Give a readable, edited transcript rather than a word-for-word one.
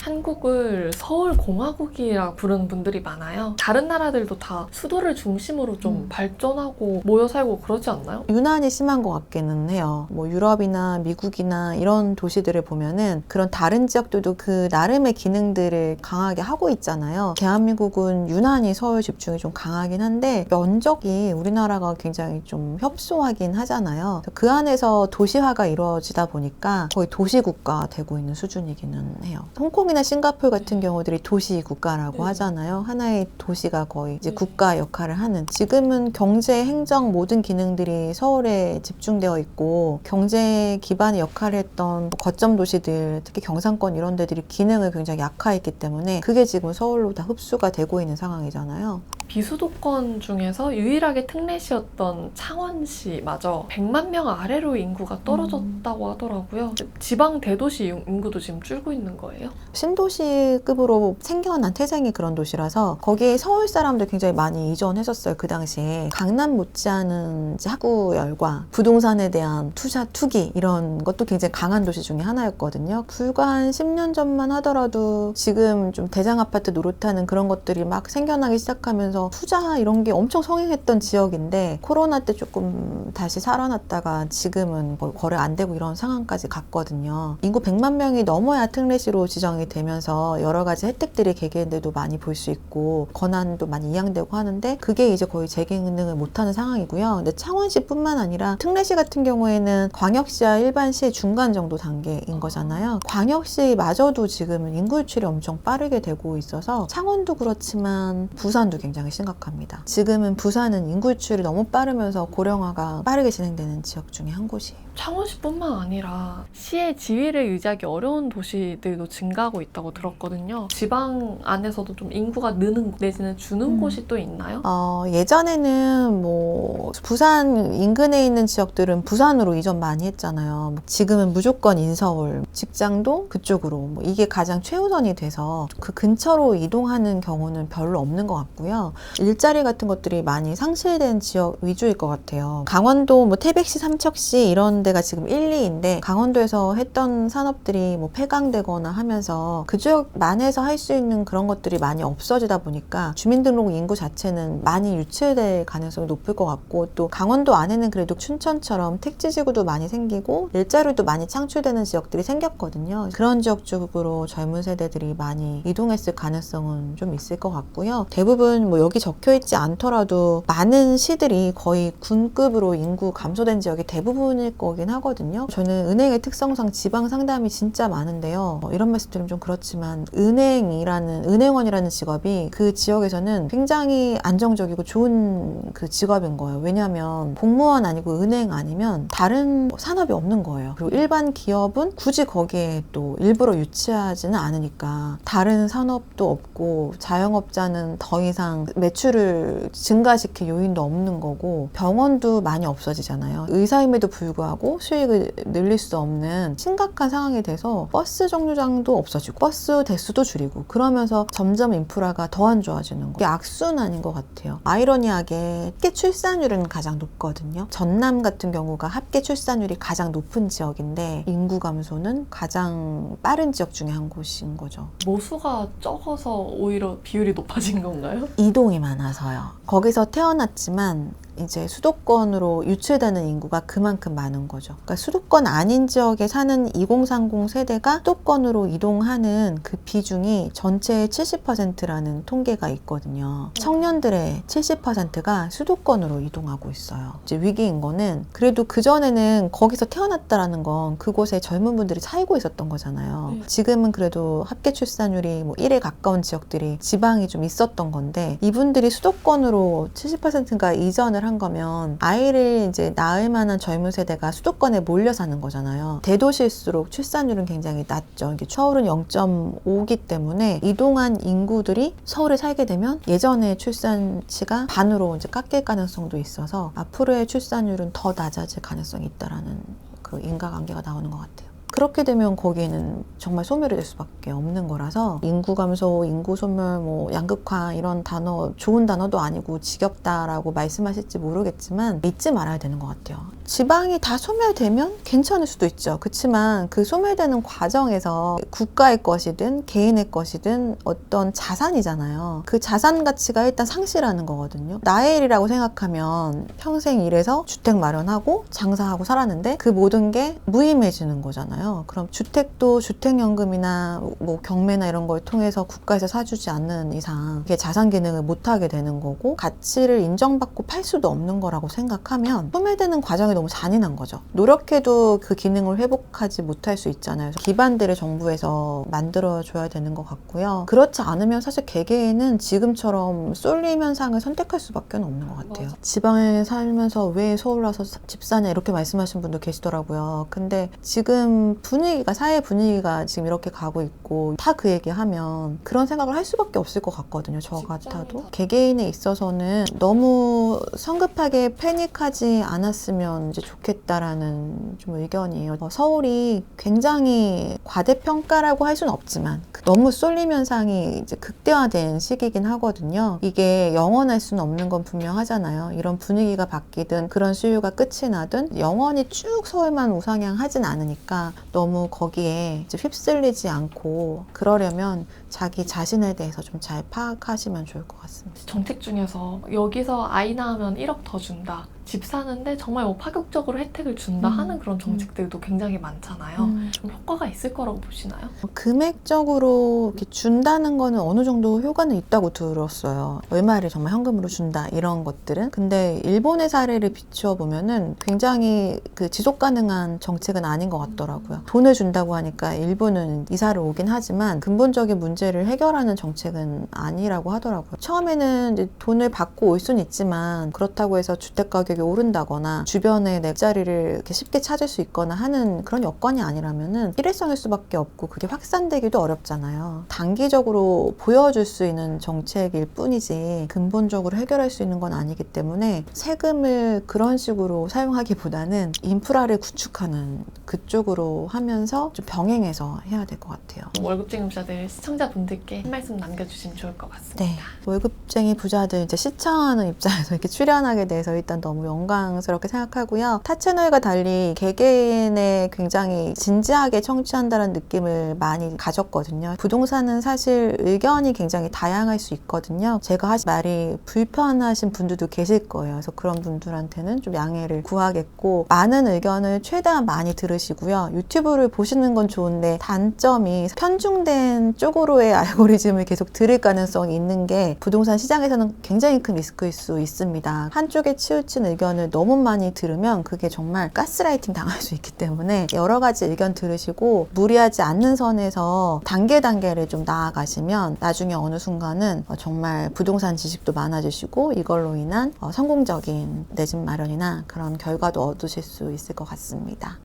한국을 서울공화국이라 부르는 분들이 많아요. 다른 나라들도 다 수도를 중심으로 좀 발전하고 모여 살고 그러지 않나요? 유난히 심한 것 같기는 해요. 뭐 유럽이나 미국이나 이런 도시들을 보면은 그런 다른 지역들도 그 나름의 기능들을 강하게 하고 있잖아요. 대한민국은 유난히 서울 집중이 좀 강하긴 한데 면적이 우리나라가 굉장히 좀 협소하긴 하잖아요. 그 안에서 도시화가 이루어지다 보니까 거의 도시국가 되고 있는 수준이기는 해요. 홍콩이나 싱가포르 같은 경우들이 도시국가라고 하잖아요. 하나의 도시가 거의 이제 국가 역할을 하는. 지금은 경제, 행정 모든 기능들이 서울에 집중되어 있고 경제 기반의 역할을 했던 거점 도시들, 특히 경상권 이런 데들이 기능을 굉장히 약화했기 때문에 그게 지금 서울로 다 흡수가 되고 있는 상황이잖아요. 비수도권 중에서 유일하게 특례시였던 창원시마저 100만 명 아래로 인구가 떨어졌다고 하더라고요. 지방 대도시 인구도 지금 줄고 있는 거예요? 신도시급으로 생겨난 태생이 그런 도시라서 거기에 서울 사람들 굉장히 많이 이전했었어요. 그 당시에 강남 못지않은 이제 학구열과 부동산에 대한 투자 투기 이런 것도 굉장히 강한 도시 중에 하나였거든요. 불과 한 10년 전만 하더라도 지금 좀 대장 아파트 노릇하는 그런 것들이 막 생겨나기 시작하면서 투자 이런 게 엄청 성행했던 지역인데 코로나 때 조금 다시 살아났다가 지금은 뭐 거래 안 되고 이런 상황까지 갔거든요. 인구 100만 명이 넘어야 특례시로 지정이 되면서 여러 가지 혜택들이 개개인들도 많이 볼 수 있고 권한도 많이 이양되고 하는데 그게 이제 거의 재기능을 못하는 상황이고요. 근데 창원시뿐만 아니라 특례시 같은 경우에는 광역시와 일반시의 중간 정도 단계인 거잖아요. 광역시마저도 지금은 인구 유출이 엄청 빠르게 되고 있어서 창원도 그렇지만 부산도 굉장히 심각합니다. 지금은 부산은 인구 유출이 너무 빠르면서 고령화가 빠르게 진행되는 지역 중에 한 곳이에요. 창원시뿐만 아니라 시의 지위를 유지하기 어려운 도시들도 증가하고 있다고 들었거든요. 지방 안에서도 좀 인구가 느는 내지는 주는 곳이 또 있나요? 예전에는 뭐 부산 인근에 있는 지역들은 부산으로 이전 많이 했잖아요. 지금은 무조건 인서울, 직장도 그쪽으로 뭐 이게 가장 최우선이 돼서 그 근처로 이동하는 경우는 별로 없는 것 같고요. 일자리 같은 것들이 많이 상실된 지역 위주일 것 같아요. 강원도 뭐 태백시, 삼척시 이런 데가 지금 1, 2인데 강원도에서 했던 산업들이 뭐 폐강되거나 하면서 그 지역만에서 할 수 있는 그런 것들이 많이 없어지다 보니까 주민등록 인구 자체는 많이 유출될 가능성이 높을 것 같고 또 강원도 안에는 그래도 춘천처럼 택지지구도 많이 생기고 일자리도 많이 창출되는 지역들이 생겼거든요. 그런 지역 쪽으로 젊은 세대들이 많이 이동했을 가능성은 좀 있을 것 같고요. 대부분 뭐 여기 적혀있지 않더라도 많은 시들이 거의 군급으로 인구 감소된 지역이 대부분일 거긴 하거든요. 저는 은행의 특성상 지방 상담이 진짜 많은데요. 이런 말씀 드리면 좀 그렇지만 은행원이라는 직업이 그 지역에서는 굉장히 안정적이고 좋은 그 직업인 거예요. 왜냐하면 공무원 아니고 은행 아니면 다른 산업이 없는 거예요. 그리고 일반 기업은 굳이 거기에 또 일부러 유치하지는 않으니까 다른 산업도 없고 자영업자는 더 이상 매출을 증가시킬 요인도 없는 거고 병원도 많이 없어지잖아요. 의사임에도 불구하고 수익을 늘릴 수 없는 심각한 상황이 돼서 버스 정류장도 없어지고 버스 대수도 줄이고 그러면서 점점 인프라가 더 안 좋아지는 거. 이게 악순환인 것 같아요. 아이러니하게 합계 출산율은 가장 높거든요. 전남 같은 경우가 합계 출산율이 가장 높은 지역인데 인구 감소는 가장 빠른 지역 중에 한 곳인 거죠. 모수가 적어서 오히려 비율이 높아진 건가요? 이동이 많아서요. 거기서 태어났지만 이제 수도권으로 유출되는 인구가 그만큼 많은 거죠. 그러니까 수도권 아닌 지역에 사는 2030 세대가 수도권으로 이동하는 그 비중이 전체의 70%라는 통계가 있거든요. 청년들의 70%가 수도권으로 이동하고 있어요. 이제 위기인 거는 그래도 그전에는 거기서 태어났다라는 건 그곳에 젊은 분들이 살고 있었던 거잖아요. 지금은 그래도 합계 출산율이 뭐 1에 가까운 지역들이 지방이 좀 있었던 건데 이분들이 수도권으로 70%가 이전을 한 거면 아이를 이제 낳을 만한 젊은 세대가 수도권에 몰려 사는 거잖아요. 대도시일수록 출산율은 굉장히 낮죠. 서울은 0.5기 때문에 이동한 인구들이 서울에 살게 되면 예전의 출산치가 반으로 이제 깎일 가능성도 있어서 앞으로의 출산율은 더 낮아질 가능성이 있다라는 그 인과관계가 나오는 것 같아요. 그렇게 되면 거기에는 정말 소멸이 될 수밖에 없는 거라서 인구 감소, 인구 소멸, 뭐 양극화 이런 단어 좋은 단어도 아니고 지겹다라고 말씀하실지 모르겠지만 잊지 말아야 되는 것 같아요. 지방이 다 소멸되면 괜찮을 수도 있죠. 그렇지만 그 소멸되는 과정에서 국가의 것이든 개인의 것이든 어떤 자산이잖아요. 그 자산 가치가 일단 상실하는 거거든요. 나의 일이라고 생각하면 평생 일해서 주택 마련하고 장사하고 살았는데 그 모든 게 무의미해지는 거잖아요. 그럼 주택도 주택연금이나 뭐 경매나 이런 걸 통해서 국가에서 사주지 않는 이상 이게 자산 기능을 못하게 되는 거고 가치를 인정받고 팔 수도 없는 거라고 생각하면 소멸되는 과정이 너무 잔인한 거죠. 노력해도 그 기능을 회복하지 못할 수 있잖아요. 기반들을 정부에서 만들어줘야 되는 것 같고요. 그렇지 않으면 사실 개개인은 지금처럼 쏠림 현상을 선택할 수밖에 없는 것 같아요. 맞아. 지방에 살면서 왜 서울 와서 집 사냐 이렇게 말씀하시는 분도 계시더라고요. 근데 지금 분위기가 사회 분위기가 지금 이렇게 가고 있고 다 그 얘기하면 그런 생각을 할 수밖에 없을 것 같거든요. 저 같아도. 개개인에 있어서는 너무 성급하게 패닉하지 않았으면 이제 좋겠다라는 좀 의견이에요. 서울이 굉장히 과대평가라고 할 수는 없지만 너무 쏠림 현상이 이제 극대화된 시기긴 하거든요. 이게 영원할 수는 없는 건 분명하잖아요. 이런 분위기가 바뀌든 그런 수요가 끝이 나든 영원히 쭉 서울만 우상향하진 않으니까 너무 거기에 이제 휩쓸리지 않고 그러려면 자기 자신에 대해서 좀 잘 파악하시면 좋을 것 같습니다. 정책 중에서 여기서 아이 낳으면 1억 더 준다. 집 사는데 정말 뭐 파격적으로 혜택을 준다 하는 그런 정책들도 굉장히 많잖아요. 좀 효과가 있을 거라고 보시나요? 금액적으로 이렇게 준다는 거는 어느 정도 효과는 있다고 들었어요. 얼마를 정말 현금으로 준다 이런 것들은. 근데 일본의 사례를 비추어 보면은 굉장히 그 지속 가능한 정책은 아닌 것 같더라고요. 돈을 준다고 하니까 일본은 이사를 오긴 하지만 근본적인 문제를 해결하는 정책은 아니라고 하더라고요. 처음에는 이제 돈을 받고 올 수는 있지만 그렇다고 해서 주택 가격이 오른다거나 주변에 내 자리를 이렇게 쉽게 찾을 수 있거나 하는 그런 여건이 아니라면은 일회성일 수밖에 없고 그게 확산되기도 어렵잖아요. 단기적으로 보여줄 수 있는 정책일 뿐이지 근본적으로 해결할 수 있는 건 아니기 때문에 세금을 그런 식으로 사용하기보다는 인프라를 구축하는 그쪽으로 하면서 좀 병행해서 해야 될 것 같아요. 월급쟁이 부자들 시청자분들께 한 말씀 남겨주시면 좋을 것 같습니다. 네. 월급쟁이 부자들 이제 시청하는 입장에서 이렇게 출연하게 돼서 일단 너무 영광스럽게 생각하고요. 타 채널과 달리 개개인의 굉장히 진지하게 청취한다는 느낌을 많이 가졌거든요. 부동산은 사실 의견이 굉장히 다양할 수 있거든요. 제가 하신 말이 불편하신 분들도 계실 거예요. 그래서 그런 분들한테는 좀 양해를 구하겠고 많은 의견을 최대한 많이 들으시고요. 유튜브를 보시는 건 좋은데 단점이 편중된 쪽으로의 알고리즘을 계속 들을 가능성이 있는 게 부동산 시장에서는 굉장히 큰 리스크일 수 있습니다. 한쪽에 치우친 의견을 너무 많이 들으면 그게 정말 가스라이팅 당할 수 있기 때문에 여러 가지 의견 들으시고 무리하지 않는 선에서 단계를 좀 나아가시면 나중에 어느 순간은 정말 부동산 지식도 많아지시고 이걸로 인한 성공적인 내 집 마련이나 그런 결과도 얻으실 수 있을 것 같습니다.